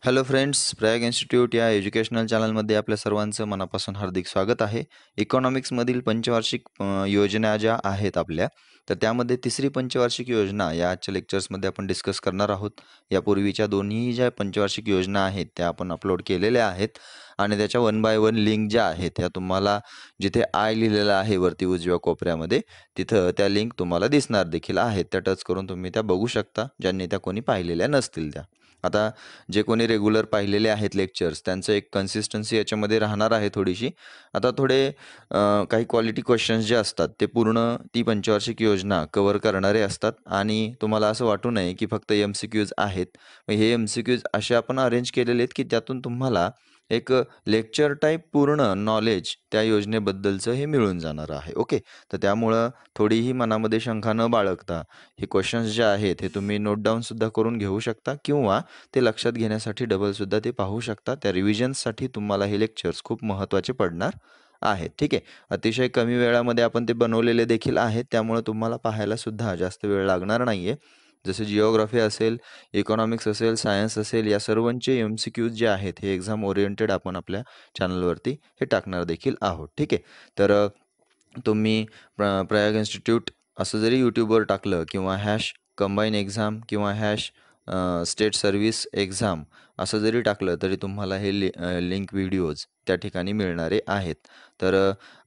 Hello friends, Prayag institute या educational चॅनलमध्ये आपल्या सर्वांचं मनापासून हार्दिक स्वागत आहे. इकॉनॉमिक्समधील पंचवार्षिक योजना ज्या आहेत आपल्या, तर त्यामध्ये तिसरी पंचवार्षिक योजना या आजच्या लेक्चर्समध्ये आपण डिस्कस करणार आहोत. यापूर्वीच्या दोन्ही ज्या पंचवार्षिक योजना आहेत त्या आपण अपलोड केलेल्या आहेत आणि त्याच्या 1 बाय 1 लिंक ज्या आहेत त्या तुम्हाला जिथे आय लिहिलेलं आहे वरती उजव्या कोपऱ्यामध्ये, तिथं त्या लिंक तुम्हाला दिसणार देखील आहेत. त्या टच करून तुम्ही त्या बघू शकता, ज्यांनी त्या कोणी पाहिलेल्या नसतील त्या. आता जे कोणी रेग्युलर पाहिलेले आहेत लेक्चर्स त्यांचं एक कन्सिस्टन्सी याच्यामध्ये राहणार आहे थोडीशी. आता थोडे काही क्वालिटी क्वेश्चन्स जे असतात ते पूर्ण ती पंचवार्षिक योजना कव्हर करणारे असतात आणि तुम्हाला असं वाटू नये की फक्त MCQs आहेत. हे MCQs असे आपण अरेंज केलेले आहेत की त्यातून तुम्हाला एक लेक्चर टाईप पूर्ण नॉलेज त्या योजनेबद्दलचं हे मिळून जाणार आहे. ओके, तर त्यामुळं थोडीही मनामध्ये शंका न बाळगता हे क्वेश्चन्स जे आहेत हे तुम्ही नोट डाऊनसुद्धा करून घेऊ शकता किंवा ते लक्षात घेण्यासाठी डबलसुद्धा ते पाहू शकता. त्या रिव्हिजन्ससाठी तुम्हाला हे लेक्चर्स खूप महत्त्वाचे पडणार आहेत. ठीक आहे. अतिशय कमी वेळामध्ये आपण ते बनवलेले देखील आहेत. त्यामुळे तुम्हाला पाहायलासुद्धा जास्त वेळ लागणार नाही आहे. जसे जिओग्राफी असेल, इकॉनॉमिक्स असेल, सायन्स असेल, या सर्वांचे MCQs जे आहेत हे एक्झाम ओरिएंटेड आपण आपल्या चॅनलवरती हे टाकणार देखील आहोत. ठीक आहे. तर तुम्ही प्रयाग इन्स्टिट्यूट असं जरी यूट्यूबवर टाकलं किंवा हॅश कंबाईन एक्झाम किंवा हॅश स्टेट सर्व्हिस एक्झाम असं जरी टाकलं तरी तुम्हाला हे लिंक व्हिडिओज त्या ठिकाणी मिळणारे आहेत. तर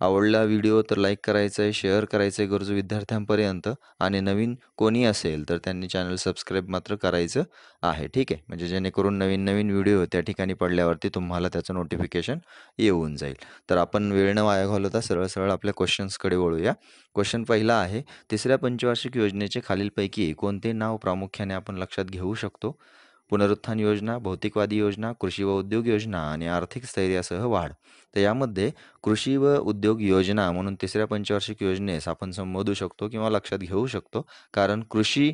आवडला व्हिडिओ तर लाईक करायचं आहे, शेअर करायचं आहे गरजू विद्यार्थ्यांपर्यंत आणि नवीन कोणी असेल तर त्यांनी चॅनल सबस्क्राईब मात्र करायचं आहे. ठीक आहे. म्हणजे जेणेकरून नवीन नवीन व्हिडिओ त्या ठिकाणी पडल्यावरती तुम्हाला त्याचं नोटिफिकेशन येऊन जाईल. तर आपण वेळ न वाया घालवता सरळ सरळ आपल्या क्वेश्चन्सकडे वळूया. क्वेश्चन पहिला आहे, तिसऱ्या पंचवार्षिक योजनेचे खालीलपैकी कोणते नाव प्रामुख्याने आपण लक्षात घेऊ शकतो? पुनरुत्थान योजना, भौतिकवादी योजना, कृषी व उद्योग योजना आणि आर्थिक स्थैर्यासह वाढ. तर यामध्ये कृषी व उद्योग योजना म्हणून तिसऱ्या पंचवार्षिक योजनेस आपण संबोधू शकतो किंवा लक्षात घेऊ शकतो. कारण कृषी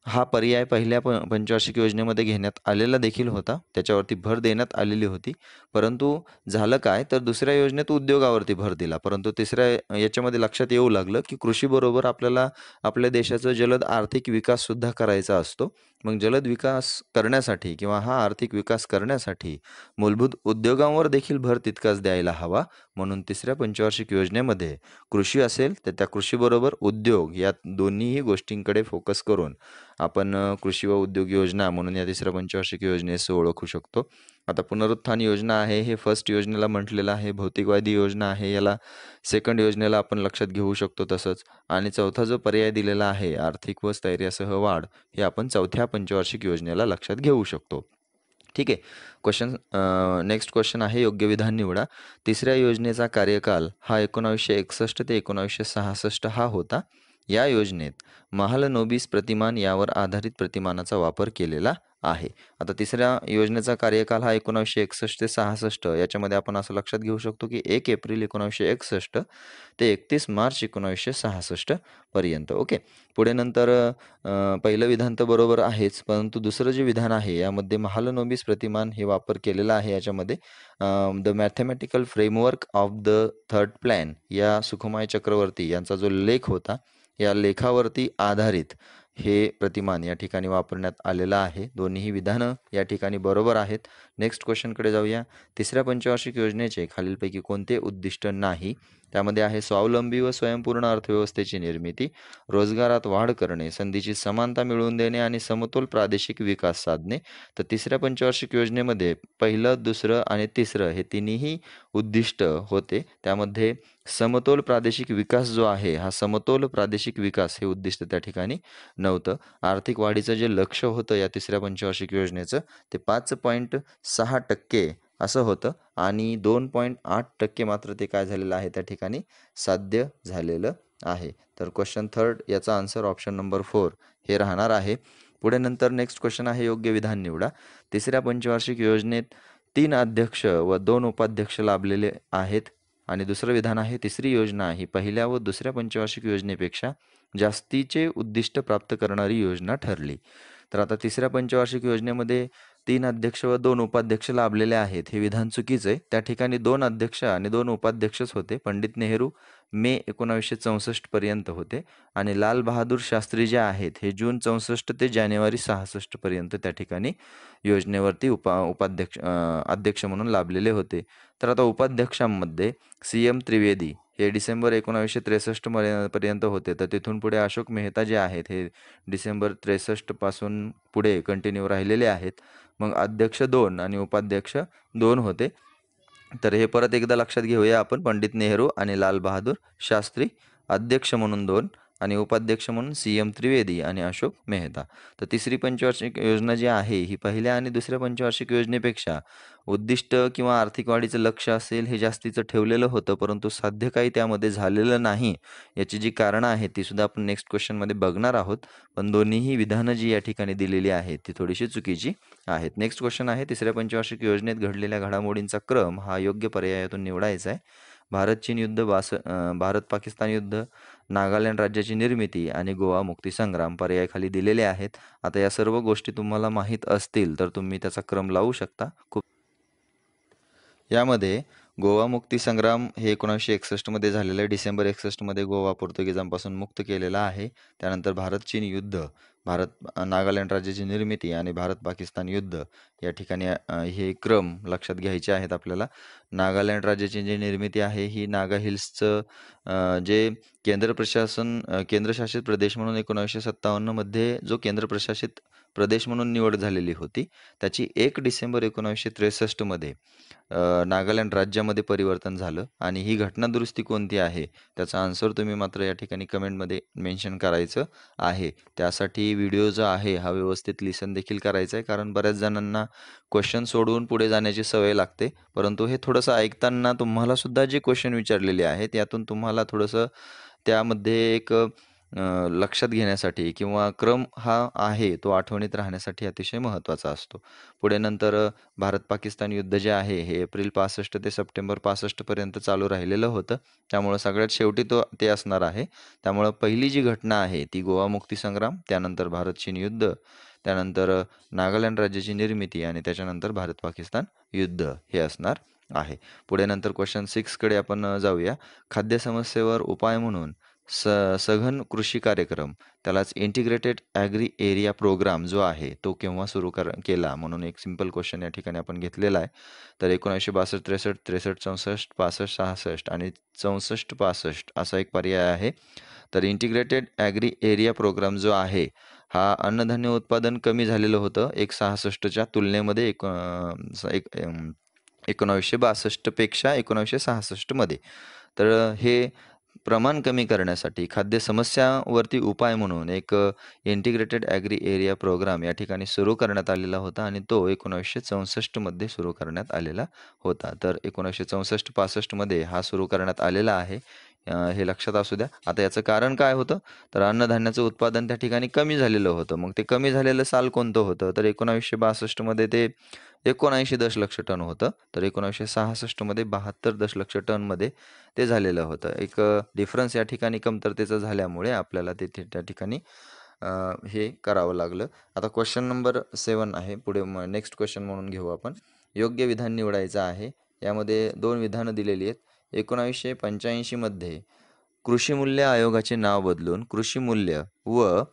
हा पर्याय पहिल्या पंचवार्षिक योजनेमध्ये घेण्यात आलेला देखील होता. त्याच्यावरती भर देण्यात आलेली होती. परंतु झालं काय, तर दुसऱ्या योजनेत उद्योगावरती भर दिला. परंतु तिसऱ्या याच्यामध्ये लक्षात येऊ लागलं, की कृषीबरोबर आपल्याला आपल्या देशाचा जलद आर्थिक विकाससुद्धा करायचा असतो. मग जलद विकास करण्यासाठी किंवा हा आर्थिक विकास करण्यासाठी मूलभूत उद्योगांवर देखील भर तितकाच द्यायला हवा. म्हणून तिसऱ्या पंचवार्षिक योजनेमध्ये कृषी असेल तर त्या कृषीबरोबर उद्योग या दोन्हीही गोष्टींकडे फोकस करून आपण कृषी व उद्योग योजना म्हणून या तिसऱ्या पंचवार्षिक योजनेस ओळखू शकतो. आता पुनरुत्थान योजना आहे हे फर्स्ट योजनेला म्हटलेलं आहे. भौतिकवादी योजना आहे याला सेकंड योजनेला आपण लक्षात घेऊ शकतो तसंच. आणि चौथा जो पर्याय दिलेला आहे आर्थिक व स्थैर्यासह वाढ, हे आपण चौथ्या पंचवार्षिक योजनेला लक्षात घेऊ शकतो. ठीक आहे. नेक्स्ट क्वेश्चन आहे, योग्य विधान निवडा. तिसऱ्या योजनेचा कार्यकाल हा 1961 ते 1966 हा होता. या योजनेत महालनोबिस प्रतिमान यावर आधारित प्रतिमानाचा वापर केलेला आहे. आता तिसऱ्या योजनेचा कार्यकाल हा 1961 ते 66 याच्यामध्ये आपण असं लक्षात घेऊ शकतो की 1 एप्रिल 1961 ते 31 मार्च 1966 पर्यंत. ओके. पुढे नंतर पहिलं विधान तर बरोबर आहेच, परंतु दुसरं जे विधान आहे यामध्ये महालनोबिस प्रतिमान हे वापर केलेला आहे याच्यामध्ये. The mathematical framework of the third plan या सुकुमाय चक्रवर्ती यांचा जो लेख होता, या लेखावरती आधारित हे प्रतिमान या ठिकाणी वापरण्यात आलेलं आहे. दोन्हीही विधानं या ठिकाणी बरोबर आहेत. नेक्स्ट क्वेश्चनकडे जाऊया. तिसऱ्या पंचवार्षिक योजनेचे खालीलपैकी कोणते उद्दिष्ट नाही? त्यामध्ये आहे स्वावलंबी व स्वयंपूर्ण अर्थव्यवस्थेची निर्मिती, रोजगारात वाढ करणे, संधीची समानता मिळवून देणे आणि समतोल प्रादेशिक विकास साधणे. तर तिसऱ्या पंचवार्षिक योजनेमध्ये पहिलं, दुसरं आणि तिसरं हे तिन्ही उद्दिष्ट होते. त्यामध्ये समतोल प्रादेशिक विकास जो आहे, हा समतोल प्रादेशिक विकास हे उद्दिष्ट त्या ठिकाणी नव्हतं. आर्थिक वाढीचं जे लक्ष्य होतं या तिसऱ्या पंचवार्षिक योजनेचं, ते 5.6% असं होतं आणि 2.8% मात्र ते काय झालेलं आहे त्या ठिकाणी साध्य झालेलं आहे. तर क्वेश्चन थर्ड याचा आन्सर ऑप्शन नंबर 4 हे राहणार आहे. पुढे नंतर नेक्स्ट क्वेश्चन आहे, योग्य विधान निवडा. तिसऱ्या पंचवार्षिक योजनेत 3 अध्यक्ष व 2 उपाध्यक्ष लाभलेले आहेत. आणि दुसरं विधान आहे, तिसरी योजना ही पहिल्या व दुसऱ्या पंचवार्षिक योजनेपेक्षा जास्तीचे उद्दिष्ट प्राप्त करणारी योजना ठरली. तर आता तिसऱ्या पंचवार्षिक योजनेमध्ये 3 अध्यक्ष व 2 उपाध्यक्ष लाभलेले आहेत, हे विधान चुकीचं आहे. त्या ठिकाणी 2 अध्यक्ष आणि 2 उपाध्यक्षच होते. पंडित नेहरू मे 1964 पर्यंत होते आणि लाल बहादूर शास्त्री जे आहेत, हे जून 64 ते जानेवारी 66 पर्यंत त्या ठिकाणी योजनेवरती अध्यक्ष म्हणून लाभलेले होते. तर आता उपाध्यक्षांमध्ये सी.एम. त्रिवेदी हे डिसेंबर 1963 पर्यंत होते. तर तिथून पुढे अशोक मेहता जे आहेत, हे डिसेंबर 63 पासून पुढे कंटिन्यू राहिलेले आहेत. मग अध्यक्ष 2 आणि उपाध्यक्ष 2 होते. तर हे परत एकदा लक्षात घेऊया आपण. पंडित नेहरू आणि लाल बहादूर शास्त्री अध्यक्ष म्हणून 2 आणि उपाध्यक्ष म्हणून सी.एम. त्रिवेदी आणि अशोक मेहता. तर तिसरी पंचवार्षिक योजना जी आहे, ही पहिल्या आणि दुसऱ्या पंचवार्षिक योजनेपेक्षा उद्दिष्ट किंवा आर्थिक वाढीचं लक्ष्य असेल हे जास्तीचं ठेवलेलं होतं, परंतु साध्य काही त्यामध्ये झालेलं नाही. याची जी कारणं आहेत ती सुद्धा आपण नेक्स्ट क्वेश्चनमध्ये बघणार आहोत. पण दोन्हीही विधानं जी या ठिकाणी दिलेली आहेत ती थोडीशी चुकीची आहेत. नेक्स्ट क्वेश्चन आहे, तिसऱ्या पंचवार्षिक योजनेत घडलेल्या घडामोडींचा क्रम हा योग्य पर्यायातून निवडायचा आहे. भारत-चीन युद्ध, भारत-पाकिस्तान युद्ध, नागालँड राज्याची निर्मिती आणि गोवा मुक्ती संग्राम पर्याय खाली दिलेले आहेत. आता या सर्व गोष्टी तुम्हाला माहीत असतील तर तुम्ही त्याचा क्रम लावू शकता. यामध्ये गोवा मुक्ती संग्राम हे 1961 मध्ये झालेलं आहे. डिसेंबर 61 मध्ये गोवा पोर्तुगीजांपासून मुक्त केलेला आहे. त्यानंतर भारत-चीन युद्ध, नागालँड राज्याची निर्मिती आणि भारत-पाकिस्तान युद्ध या ठिकाणी हे क्रम लक्षात घ्यायचे आहेत आपल्याला. नागालँड राज्याची जी निर्मिती आहे ही नागा हिल्सचं जे केंद्रशासित प्रदेश म्हणून 1957 मध्ये जो केंद्रप्रशासित प्रदेश म्हणून निवड झालेली होती, त्याची 1 डिसेंबर 1963 मध्ये नागालँड राज्यामध्ये परिवर्तन झालं. आणि ही घटना दुरुस्ती कोणती आहे त्याचा आन्सर तुम्ही मात्र या ठिकाणी कमेंटमध्ये मेन्शन करायचं आहे. त्यासाठी व्हिडिओ जो आहे हा व्यवस्थित लिसन देखील करायचा आहे, कारण बऱ्याच जणांना क्वेश्चन सोडवून पुढे जाण्याची सवय लागते. परंतु हे थोडंसं ऐकताना तुम्हाला सुद्धा जे क्वेश्चन विचारलेले आहेत यातून तुम्हाला थोडंसं त्यामध्ये एक लक्षात घेण्यासाठी किंवा क्रम हा आहे तो आठवणीत राहण्यासाठी अतिशय महत्त्वाचा असतो. पुढे नंतर भारत-पाकिस्तान युद्ध जे आहे हे एप्रिल 65 ते सप्टेंबर 65 पर्यंत चालू राहिलेलं होतं. त्यामुळं सगळ्यात शेवटी ते असणार आहे. त्यामुळं पहिली जी घटना आहे ती गोवा मुक्ती संग्राम, त्यानंतर भारत-चीन युद्ध, त्यानंतर नागालँड राज्याची निर्मिती आणि त्याच्यानंतर भारत-पाकिस्तान युद्ध हे असणार आहे. पुढे नंतर क्वेश्चन 6 कडे आपण जाऊया. खाद्य समस्येवर उपाय म्हणून सघन कृषी कार्यक्रम, त्यालाच इंटिग्रेटेड ॲग्री एरिया प्रोग्राम जो आहे तो केव्हा सुरू केला, म्हणून एक सिंपल क्वेश्चन या ठिकाणी आपण घेतलेला आहे. तर 1962, 63, 63, 64, 65, 66 आणि 64, 65 असा एक पर्याय आहे. तर इंटिग्रेटेड ॲग्री एरिया प्रोग्राम जो आहे हा अन्नधान्य उत्पादन कमी झालेलं होतं 1966च्या तुलनेमध्ये 1962 पेक्षा 1966 मध्ये. तर हे प्रमाण कमी करण्यासाठी खाद्य समस्यावरती उपाय म्हणून एक इंटिग्रेटेड ॲग्री एरिया प्रोग्राम या ठिकाणी सुरू करण्यात आलेला होता आणि तो 1964 मध्ये सुरू करण्यात आलेला होता. तर 1964-65 मध्ये हा सुरू करण्यात आलेला आहे. हे लक्षात असू द्या. आता याचं कारण काय होतं, तर अन्नधान्याचं उत्पादन त्या ठिकाणी कमी झालेलं होतं. मग ते कमी झालेलं साल कोणतं होतं, तर 1962 मध्ये ते 79 दशलक्ष टन होतं. तर 1966 मध्ये 72 दशलक्ष टनमध्ये ते झालेलं होतं. एक डिफरन्स या ठिकाणी कमतरतेचं झाल्यामुळे आपल्याला ते त्या ठिकाणी हे करावं लागलं. आता क्वेश्चन नंबर 7 आहे. पुढे नेक्स्ट क्वेश्चन म्हणून घेऊ आपण. योग्य विधान निवडायचं आहे. यामध्ये 2 विधानं दिलेली आहेत. 1985 मध्ये कृषी मूल्य आयोगाचे नाव बदलून कृषी मूल्य व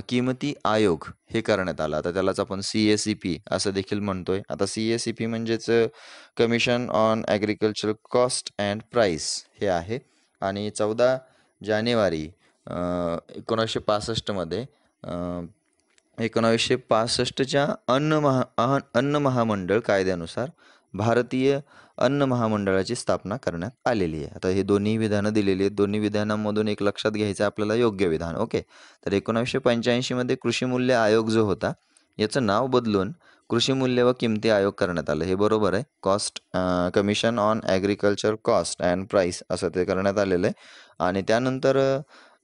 किमती आयोग हे करण्यात आलं. आता त्यालाच आपण CACP असं देखील म्हणतोय. आता CACP म्हणजेच commission on agriculture cost and price हे आहे. आणि 14 जानेवारी 1965 मध्ये 1965च्या अन्न महामंडळ कायद्यानुसार भारतीय अन्न महामंडळाची स्थापना करण्यात आलेली आहे. आता हे दोन्ही विधानं दिलेली आहेत. दोन्ही विधानांमधून एक लक्षात घ्यायचं आपल्याला योग्य विधान. ओके. तर 1985 मध्ये कृषी मूल्य आयोग जो होता याचं नाव बदलून कृषी मूल्य व किमती आयोग करण्यात आलं. हे बरोबर आहे. Commission on agriculture cost and price असं ते करण्यात आलेलं आहे. आणि त्यानंतर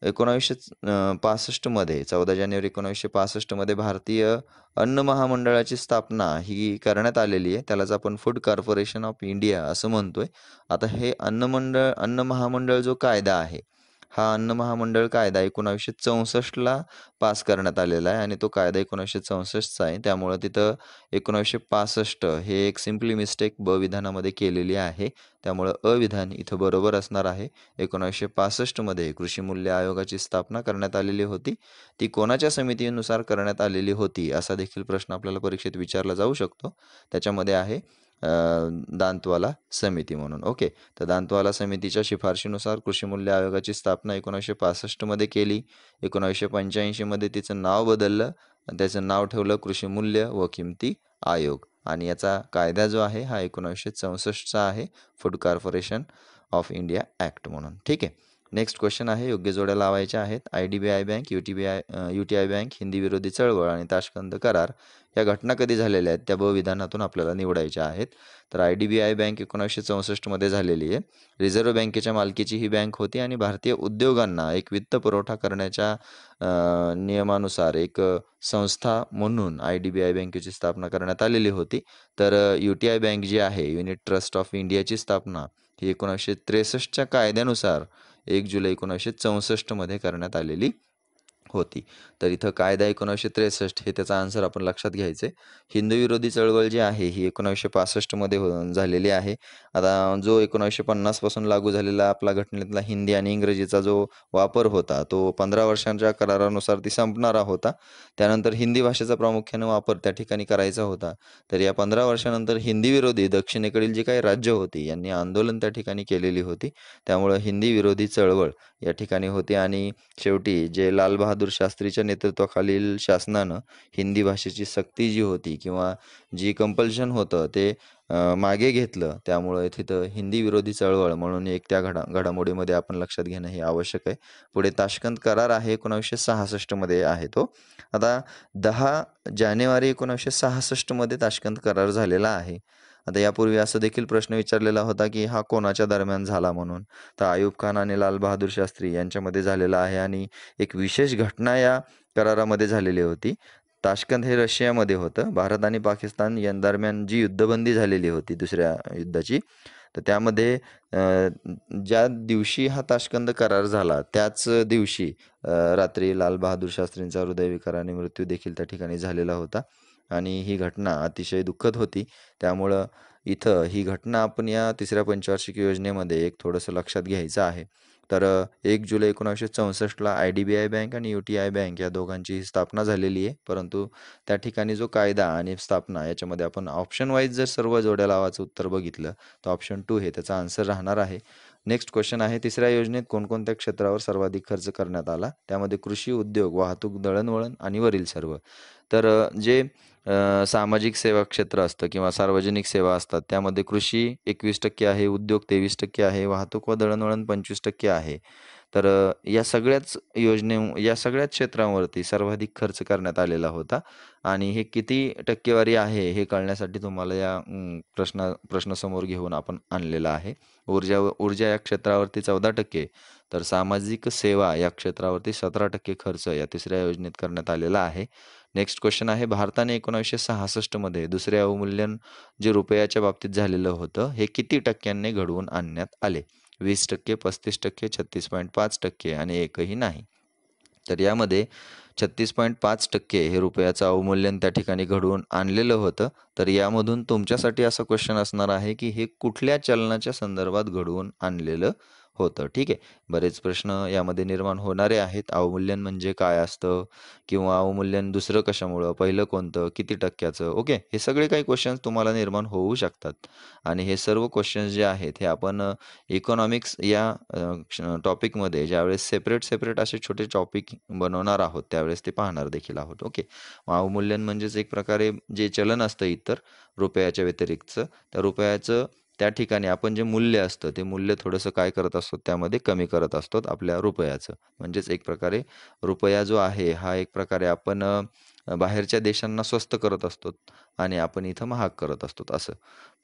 1965 मध्ये 14 जानेवारी 1965 मध्ये भारतीय अन्न महामंडळाची स्थापना ही करण्यात आलेली आहे. त्यालाच आपण फूड कॉर्पोरेशन ऑफ इंडिया असं म्हणतोय. आता हे अन्न महामंडळ जो कायदा आहे हा अन्न महामंडळ कायदा 1964ला पास करण्यात आलेला आहे आणि तो कायदा 1964चा आहे. त्यामुळं तिथं 1965 हे एक सिम्पली मिस्टेक ब विधानामध्ये केलेली आहे. त्यामुळं अविधान इथं बरोबर असणार आहे. 1965मध्ये कृषी मूल्य आयोगाची स्थापना करण्यात आलेली होती. ती कोणाच्या समितीनुसार करण्यात आलेली होती असा देखील प्रश्न आपल्याला परीक्षेत विचारला जाऊ शकतो. त्याच्यामध्ये आहे दांतवाला समिती म्हणून. ओके, तर दांतवाला समितीच्या शिफारशीनुसार कृषी मूल्य आयोगाची स्थापना 1965मध्ये केली. 1985मध्ये तिचं नाव बदललं आणि त्याचं नाव ठेवलं कृषी मूल्य व किमती आयोग आणि याचा कायदा जो आहे हा 1964चा आहे, food corporation of India act म्हणून. ठीक आहे. नेक्स्ट क्वेश्चन आहे, योग्य जोड्या लावायच्या आहेत. IDBI bank, UTI bank, Hindi विरोधी चळवळ आणि ताशकंद करार या घटना कधी झालेल्या आहेत त्या ब विधानातून आपल्याला निवडायच्या आहेत. तर IDBI बँक 1964मध्ये झालेली आहे. रिझर्व्ह बँकेच्या मालकीची ही बँक होती आणि भारतीय उद्योगांना एक वित्त पुरवठा करण्याच्या नियमानुसार एक संस्था म्हणून IDBI बँकेची स्थापना करण्यात आलेली होती. तर UTI बँक जी आहे, युनिट ट्रस्ट ऑफ इंडियाची स्थापना ही 1963च्या कायद्यानुसार 1 जुलै 1964मध्ये करण्यात आलेली होती. तर इथं कायदा 1963 हे त्याचा आन्सर आपण लक्षात घ्यायचं आहे. हिंदू विरोधी चळवळ जी आहे ही 1965मध्ये झालेली आहे. आता जो 1950 पासून लागू झालेला आपला घटनेतला हिंदी आणि इंग्रजीचा जो वापर होता तो 15 वर्षांच्या करारानुसार ती संपणारा होता. त्यानंतर हिंदी भाषेचा प्रामुख्याने वापर त्या ठिकाणी करायचा होता. तर या 15 वर्षानंतर हिंदी विरोधी दक्षिणेकडील जी काही राज्य होती यांनी आंदोलन त्या ठिकाणी केलेली होती. त्यामुळं हिंदी विरोधी चळवळ या ठिकाणी होती आणि शेवटी जे लाल बहादूर शास्त्रीच्या नेतृत्वाखालील शासनानं हिंदी भाषेची सक्ती जी होती किंवा जी कंपल्शन होतं ते मागे घेतलं. त्यामुळं तिथं हिंदी विरोधी चळवळ म्हणून एक त्या घडामोडीमध्ये आपण लक्षात घेणं हे आवश्यक आहे. पुढे ताशकंद करार आहे 1966मध्ये आहे तो. आता 10 जानेवारी 1966मध्ये ताशकंद करार झालेला आहे. आता यापूर्वी असं देखील प्रश्न विचारलेला होता की हा कोणाच्या दरम्यान झाला म्हणून. तर आयूब खान आणि लाल बहादूर शास्त्री यांच्यामध्ये झालेला आहे आणि एक विशेष घटना या करारामध्ये झालेली होती. ताशकंद हे रशियामध्ये होतं. भारत आणि पाकिस्तान दरम्यान जी युद्धबंदी झालेली होती दुसऱ्या युद्धाची, तर त्यामध्ये ज्या दिवशी हा ताशकंद करार झाला त्याच दिवशी रात्री लाल बहादूर शास्त्रींचा हृदयविकाराने मृत्यू देखील त्या ठिकाणी झालेला होता आणि ही घटना अतिशय दुःखद होती. त्यामुळं इथं ही घटना आपण या तिसऱ्या पंचवार्षिक योजनेमध्ये एक थोडंसं लक्षात घ्यायचं आहे. तर 1 जुलै 1964ला IDBI बँक आणि UTI बँक या दोघांची स्थापना झालेली आहे. परंतु त्या ठिकाणी जो कायदा आणि स्थापना याच्यामध्ये आपण ऑप्शन वाईज जर सर्व जोड्या लावाचं उत्तर बघितलं तर ऑप्शन 2 हे त्याचा आन्सर राहणार आहे. नेक्स्ट क्वेश्चन आहे, तिसऱ्या योजनेत कोणकोणत्या क्षेत्रावर सर्वाधिक खर्च करण्यात आला? त्यामध्ये कृषी, उद्योग, वाहतूक, दळणवळण आणि वरील सर्व. तर जे सामाजिक सेवा क्षेत्र असतं किंवा सार्वजनिक सेवा असतात त्यामध्ये कृषी 21% आहे, उद्योग 23% आहे, वाहतूक व दळणवळण 25% आहे. तर या सगळ्याच क्षेत्रांवरती सर्वाधिक खर्च करण्यात आलेला होता आणि हे किती टक्केवारी आहे हे कळण्यासाठी तुम्हाला या प्रश्नासमोर घेऊन आपण आणलेला आहे. ऊर्जा या क्षेत्रावरती 14%, तर सामाजिक सेवा या क्षेत्रावरती 17% खर्च या तिसऱ्या योजनेत करण्यात आलेला आहे. नेक्स्ट क्वेश्चन आहे, भारताने 1966मध्ये दुसरे अवमूल्यन जे रुपयाच्या बाबतीत झालेलं होतं हे किती टक्क्यांनी घडवून आणण्यात आले? 20%, 35%, 36.5% आणि एकही नाही. तर यामध्ये 36.5% हे रुपयाचं अवमूल्यन त्या ठिकाणी घडवून आणलेलं होतं. तर यामधून तुमच्यासाठी असा क्वेश्चन असणार आहे की हे कुठल्या चलनाच्या संदर्भात घडवून आणलेलं होतं? ठीक आहे. बरेच प्रश्न यामध्ये निर्माण होणारे आहेत. अवमूल्यन म्हणजे काय असतं? किंवा अवमूल्यन दुसरं कशामुळं? पहिलं कोणतं? किती टक्क्याचं? ओके. हे सगळे काही क्वेश्चन्स तुम्हाला निर्माण होऊ शकतात आणि हे सर्व क्वेश्चन्स जे आहेत हे आपण इकॉनॉमिक्स या टॉपिकमध्ये ज्यावेळेस सेपरेट असे छोटे टॉपिक बनवणार आहोत त्यावेळेस ते पाहणार देखील आहोत. ओके. अवमूल्यन म्हणजेच एक प्रकारे जे चलन असतं इतर रुपयाच्या व्यतिरिक्तचं, त्या रुपयाचं त्या ठिकाणी आपण जे मूल्य असतं ते मूल्य थोडंसं काय करत असतो त्यामध्ये कमी करत असतो आपल्या रुपयाचं. म्हणजेच एक प्रकारे रुपया जो आहे हा एक प्रकारे आपण बाहेरच्या देशांना स्वस्त करत असतो आणि आपण इथं महाग करत असतो असं.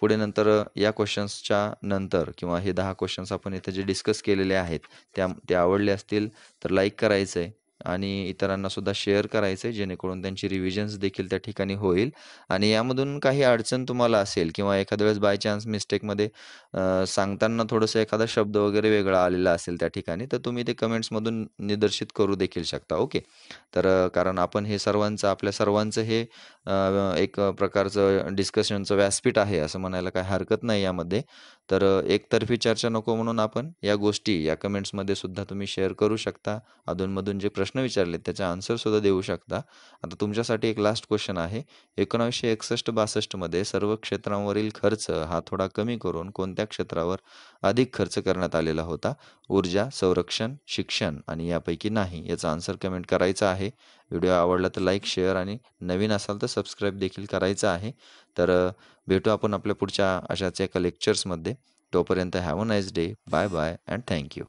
पुढे नंतर या क्वेश्चन्सच्या नंतर किंवा हे 10 क्वेश्चन्स आपण इथे जे डिस्कस केलेले आहेत ते आवडले असतील तर लाईक करायचं आहे. आणि इतरांना सुद्धा शेअर करायचं आहे, जेणेकरून त्यांची रिव्हिजन्स देखील त्या ठिकाणी होईल. आणि यामधून काही अडचण तुम्हाला असेल किंवा एखाद्या वेळेस बाय चान्स मिस्टेकमध्ये सांगताना थोडंसं एखादा शब्द वगैरे वेगळा आलेला असेल त्या ठिकाणी, तर तुम्ही ते कमेंट्समधून निदर्शित करू देखील शकता. ओके. तर कारण आपण हे सर्वांचं आपल्या सर्वांचं हे एक प्रकारचं डिस्कशनचं व्यासपीठ आहे, असं म्हणायला काही हरकत नाही यामध्ये. तर एकतर्फी चर्चा नको म्हणून आपण या गोष्टी या कमेंट्समध्ये सुद्धा तुम्ही शेअर करू शकता. अधूनमधून जे प्रश्न विचारलेत त्याचे आन्सरसुद्धा देऊ शकता. आता तुमच्यासाठी एक लास्ट क्वेश्चन आहे. 1961-62 मध्ये सर्व क्षेत्रांवरील खर्च हा थोडा कमी करून कोणत्या क्षेत्रावर अधिक खर्च करण्यात आलेला होता? ऊर्जा, संरक्षण, शिक्षण आणि यापैकी नाही. याचा आन्सर कमेंट करायचा आहे. व्हिडिओ आवडला तर लाईक, शेअर आणि नवीन असाल तर सबस्क्राईब देखील करायचं आहे. तर भेटू आपण आपल्या पुढच्या अशाच एका लेक्चर्समध्ये. तोपर्यंत have a nice day. Bye bye and thank you.